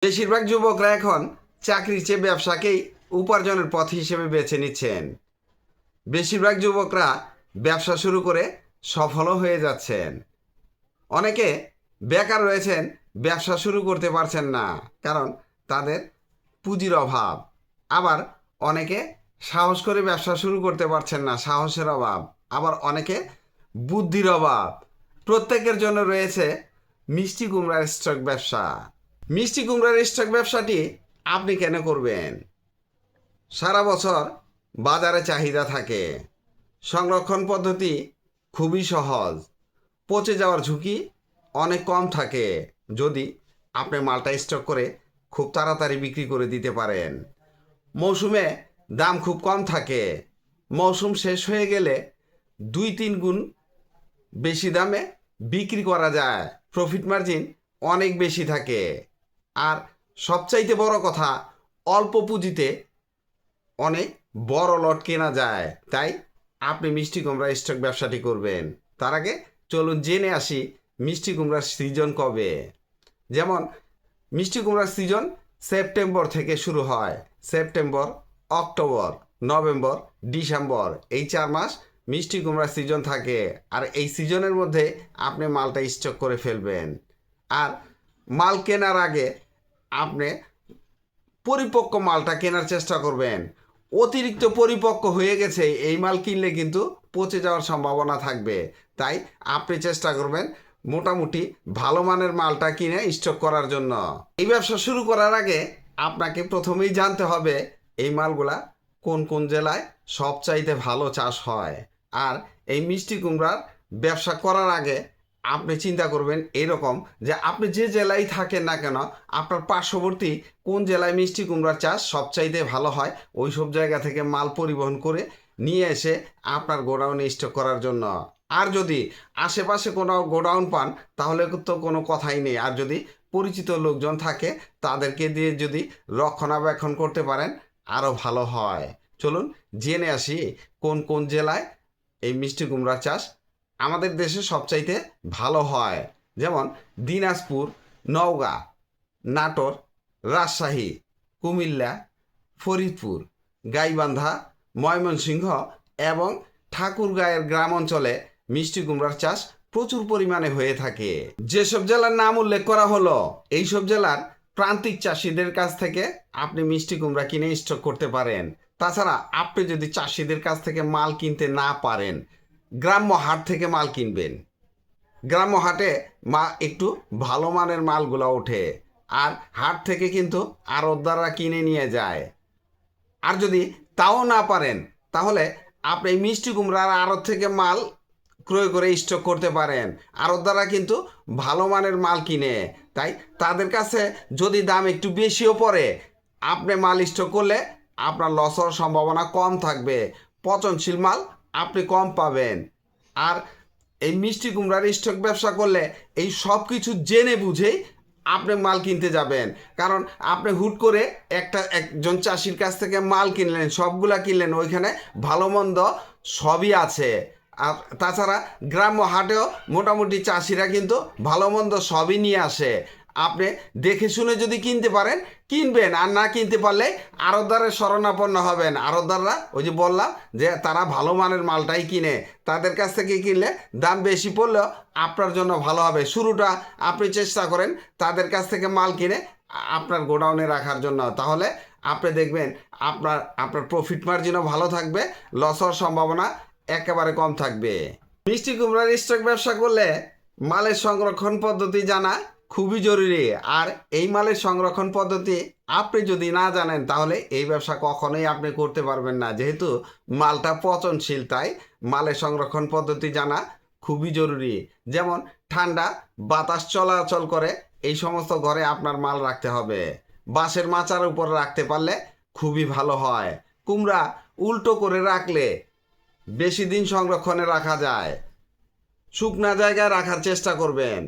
বেশিরভাগ যুবকরা এখন চাকরির চেয়ে ব্যবসাকেই উপার্জনের পথ হিসেবে বেছে নিচ্ছেন। বেশিরভাগ যুবকরা ব্যবসা শুরু করে সফলও হয়ে যাচ্ছেন। অনেকে বেকার রয়েছেন, ব্যবসা শুরু করতে পারছেন না, কারণ তাদের পুঁজির অভাব। আবার অনেকে সাহস করে ব্যবসা শুরু করতে পারছেন না, সাহসের অভাব। আবার অনেকে বুদ্ধির অভাব। প্রত্যেকের জন্য রয়েছে মিষ্টি কুমড়ার স্টক ব্যবসা। মিষ্টি কুমড়ার স্টক ব্যবসাটি আপনি কেন করবেন? সারা বছর বাজারে চাহিদা থাকে, সংরক্ষণ পদ্ধতি খুবই সহজ, পচে যাওয়ার ঝুঁকি অনেক কম থাকে যদি আপনি মালটা স্টক করে খুব তাড়াতাড়ি বিক্রি করে দিতে পারেন। মৌসুমে দাম খুব কম থাকে, মৌসুম শেষ হয়ে গেলে 2-3 গুণ বেশি দামে বিক্রি করা যায়, প্রফিট মার্জিন অনেক বেশি থাকে। আর সবচাইতে বড় কথা, অল্প পুঁজিতে অনেক বড় লট কেনা যায়। তাই আপনি মিষ্টি কুমড়া স্টক ব্যবসাটি করবেন। তার আগে চলুন জেনে আসি মিষ্টি কুমড়ার সিজন কবে। যেমন মিষ্টি কুমড়ার সিজন সেপ্টেম্বর থেকে শুরু হয়। সেপ্টেম্বর, অক্টোবর, নভেম্বর, ডিসেম্বর, এই 4 মাস মিষ্টি কুমড়ার সিজন থাকে। আর এই সিজনের মধ্যে আপনি মালটা স্টক করে ফেলবেন। আর মাল কেনার আগে আপনি পরিপক্ক মালটা কেনার চেষ্টা করবেন। অতিরিক্ত পরিপক্ক হয়ে গেছে এই মাল কিনলে কিন্তু পচে যাওয়ার সম্ভাবনা থাকবে। তাই আপনি চেষ্টা করবেন মোটামুটি ভালো মানের মালটা কিনে স্টক করার জন্য। এই ব্যবসা শুরু করার আগে আপনাকে প্রথমেই জানতে হবে এই মালগুলা কোন কোন জেলায় সবচাইতে ভালো চাষ হয়। আর এই মিষ্টি কুমড়ার ব্যবসা করার আগে আপনি চিন্তা করবেন এরকম যে আপনি যে জেলায় থাকেন না কেন, আপনার পার্শ্ববর্তী কোন জেলায় মিষ্টি কুমড়ার চাষ সবচাইতে ভালো হয়, ওই সব জায়গা থেকে মাল পরিবহন করে নিয়ে এসে আপনার গোডাউনে স্টক করার জন্য। আর যদি আশেপাশে কোনো গোডাউন পান তাহলে তো কোনো কথাই নেই। আর যদি পরিচিত লোকজন থাকে তাদেরকে দিয়ে যদি রক্ষণাবেক্ষণ করতে পারেন আরও ভালো হয়। চলুন জেনে আসি কোন কোন জেলায় এই মিষ্টি কুমড়ার চাষ আমাদের দেশে সবচাইতে ভালো হয়। যেমন দিনাজপুর, নওগাঁ, নাটোর, রাজশাহী, কুমিল্লা, ফরিদপুর, গাইবান্ধা, ময়মনসিংহ এবং ঠাকুরগাঁয়ের গ্রাম অঞ্চলে মিষ্টি কুমড়ার চাষ প্রচুর পরিমাণে হয়ে থাকে। যেসব জেলার নাম উল্লেখ করা হলো, এইসব জেলার প্রান্তিক চাষিদের কাছ থেকে আপনি মিষ্টি কুমড়া কিনে স্টক করতে পারেন। তাছাড়া আপনি যদি চাষিদের কাছ থেকে মাল কিনতে না পারেন, গ্রাম্য হাট থেকে মাল কিনবেন। গ্রাম্য হাটে একটু ভালো মানের মালগুলো ওঠে, আর হাট থেকে কিন্তু আড়তদাররা কিনে নিয়ে যায়। আর যদি তাও না পারেন তাহলে আপনি মিষ্টি কুমড়ার আড়ত থেকে মাল ক্রয় করে স্টক করতে পারেন। আড়তদাররা কিন্তু ভালো মানের মাল কিনে, তাই তাদের কাছে যদি দাম একটু বেশিও পড়ে, আপনি মাল স্টক করলে আপনার লস হওয়ার সম্ভাবনা কম থাকবে। পচনশীল মাল আপনি কম পাবেন। আর এই মিষ্টি কুমড়ার স্টক ব্যবসা করলে এই সব কিছু জেনে বুঝেই আপনি মাল কিনতে যাবেন। কারণ আপনি হুট করে একজন চাষির কাছ থেকে মাল কিনলেন, সবগুলা কিনলেন, ওইখানে ভালো মন্দ সবই আছে। আর তাছাড়া গ্রাম্য হাটেও মোটামুটি চাষিরা কিন্তু ভালো মন্দ সবই নিয়ে আসে। আপনি দেখে শুনে যদি কিনতে পারেন কিনবেন, আর না কিনতে পারলে আড়তদারের শরণাপন্ন হবেন। আড়তদাররা ওই যে বললাম যে তারা ভালো মানের মালটাই কিনে, তাদের কাছ থেকে কিনলে দাম বেশি পড়লেও আপনার জন্য ভালো হবে। শুরুটা আপনি চেষ্টা করেন তাদের কাছ থেকে মাল কিনে আপনার গোডাউনে রাখার জন্য, তাহলে আপনি দেখবেন আপনার প্রফিট মার্জিনও ভালো থাকবে, লস হওয়ার সম্ভাবনা একেবারে কম থাকবে। মিষ্টি কুমড়ার স্টক ব্যবসা করলে মালের সংরক্ষণ পদ্ধতি জানা খুবই জরুরি। আর এই মালের সংরক্ষণ পদ্ধতি আপনি যদি না জানেন তাহলে এই ব্যবসা কখনোই আপনি করতে পারবেন না। যেহেতু মালটা পচনশীল, তাই মালের সংরক্ষণ পদ্ধতি জানা খুবই জরুরি। যেমন ঠান্ডা বাতাস চলাচল করে এই সমস্ত ঘরে আপনার মাল রাখতে হবে। বাঁশের মাচার উপর রাখতে পারলে খুবই ভালো হয়। কুমড়া উল্টো করে রাখলে বেশি দিন সংরক্ষণে রাখা যায়। শুকনা জায়গায় রাখার চেষ্টা করবেন,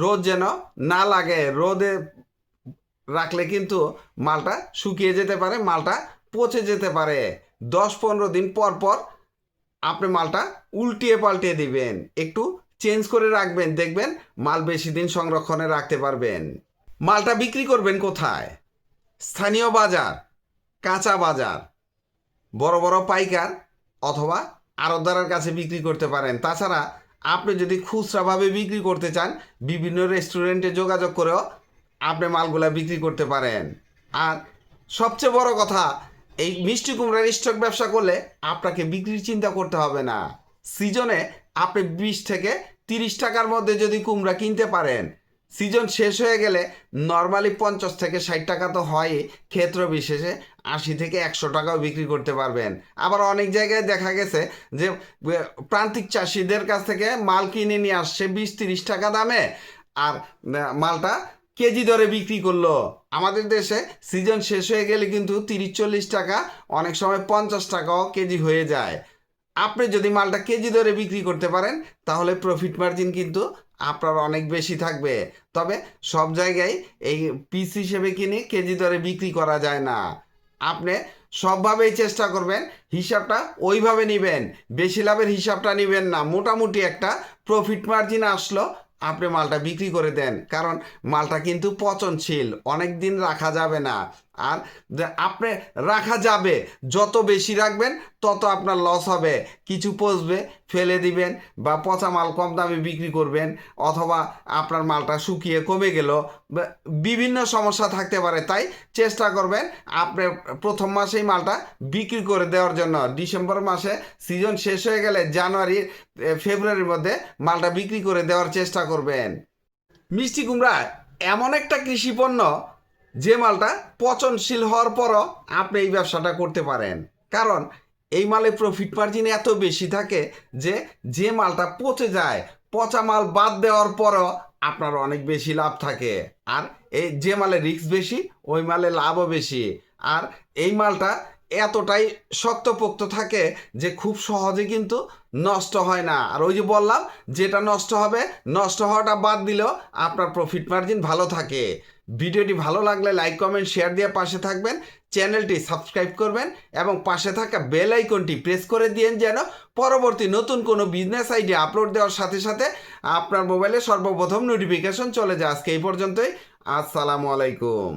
রোদ যেন না লাগে। রোদে রাখলে কিন্তু মালটা শুকিয়ে যেতে পারে, মালটা পচে যেতে পারে। 10-15 দিন পর পর আপনি মালটা উল্টিয়ে পাল্টিয়ে দিবেন, একটু চেঞ্জ করে রাখবেন, দেখবেন মাল বেশি দিন সংরক্ষণে রাখতে পারবেন। মালটা বিক্রি করবেন কোথায়? স্থানীয় বাজার, কাঁচা বাজার, বড় বড় পাইকার অথবা আড়তদারের কাছে বিক্রি করতে পারেন। তাছাড়া আপনি যদি খুচরাভাবে বিক্রি করতে চান, বিভিন্ন রেস্টুরেন্টে যোগাযোগ করেও আপনি মালগুলা বিক্রি করতে পারেন। আর সবচেয়ে বড় কথা, এই মিষ্টি কুমড়ার স্টক ব্যবসা করলে আপনাকে বিক্রির চিন্তা করতে হবে না। সিজনে আপনি 20 থেকে 30 টাকার মধ্যে যদি কুমড়া কিনতে পারেন, সিজন শেষ হয়ে গেলে নর্মালি 50 থেকে 60 টাকা তো হয়ই, ক্ষেত্র বিশেষে 80 থেকে 100 টাকাও বিক্রি করতে পারবেন। আবার অনেক জায়গায় দেখা গেছে যে প্রান্তিক চাষিদের কাছ থেকে মাল কিনে নিয়ে আসছে 20-30 টাকা দামে, আর মালটা কেজি দরে বিক্রি করলো। আমাদের দেশে সিজন শেষ হয়ে গেলে কিন্তু 30-40 টাকা, অনেক সময় 50 টাকাও কেজি হয়ে যায়। আপনি যদি মালটা কেজি দরে বিক্রি করতে পারেন, তাহলে প্রফিট মার্জিন কিন্তু আপনার অনেক বেশি থাকবে। তবে সব জায়গায় এই পিস হিসেবে কিনে কেজি দরে বিক্রি করা যায় না। আপনি সবভাবেই চেষ্টা করবেন হিসাবটা ওইভাবে নেবেন, বেশি লাভের হিসাবটা নেবেন না। মোটামুটি একটা প্রফিট মার্জিন আসলো, আপনি মালটা বিক্রি করে দেন। কারণ মালটা কিন্তু পচনশীল, অনেক দিন রাখা যাবে না। আর আপনি রাখা যাবে, যত বেশি রাখবেন তত আপনার লস হবে। কিছু পচবে, ফেলে দিবেন, বা পচা মাল কম দামে বিক্রি করবেন, অথবা আপনার মালটা শুকিয়ে কমে গেল, বিভিন্ন সমস্যা থাকতে পারে। তাই চেষ্টা করবেন আপনি প্রথম মাসেই মালটা বিক্রি করে দেওয়ার জন্য। ডিসেম্বর মাসে সিজন শেষ হয়ে গেলে জানুয়ারি ফেব্রুয়ারির মধ্যে মালটা বিক্রি করে দেওয়ার চেষ্টা করবেন। মিষ্টি কুমড়া এমন একটা কৃষি পণ্য যে মালটা পচনশীল হওয়ার পরও আপনি এই ব্যবসাটা করতে পারেন। কারণ এই মালে প্রফিট মার্জিন এত বেশি থাকে যে মালটা পচে যায়, পচা মাল বাদ দেওয়ার পরও আপনার অনেক বেশি লাভ থাকে। আর এই যে মালে রিস্ক বেশি, ওই মালে লাভও বেশি। আর এই মালটা এতটাই শক্তপোক্ত থাকে যে খুব সহজে কিন্তু নষ্ট হয় না। আর ওই যে বললাম, যেটা নষ্ট হবে, নষ্ট হওয়াটা বাদ দিলেও আপনার প্রফিট মার্জিন ভালো থাকে। ভিডিওটি ভালো লাগলে লাইক, কমেন্ট, শেয়ার দিয়ে পাশে থাকবেন। চ্যানেলটি সাবস্ক্রাইব করবেন এবং পাশে থাকা বেল আইকনটি প্রেস করে দিন, যেন পরবর্তী নতুন কোনো বিজনেস আইডিয়া আপলোড দেওয়ার সাথে সাথে আপনার মোবাইলে সর্বপ্রথম নোটিফিকেশন চলে যায়। আজকে এই পর্যন্তই। আসসালামু আলাইকুম।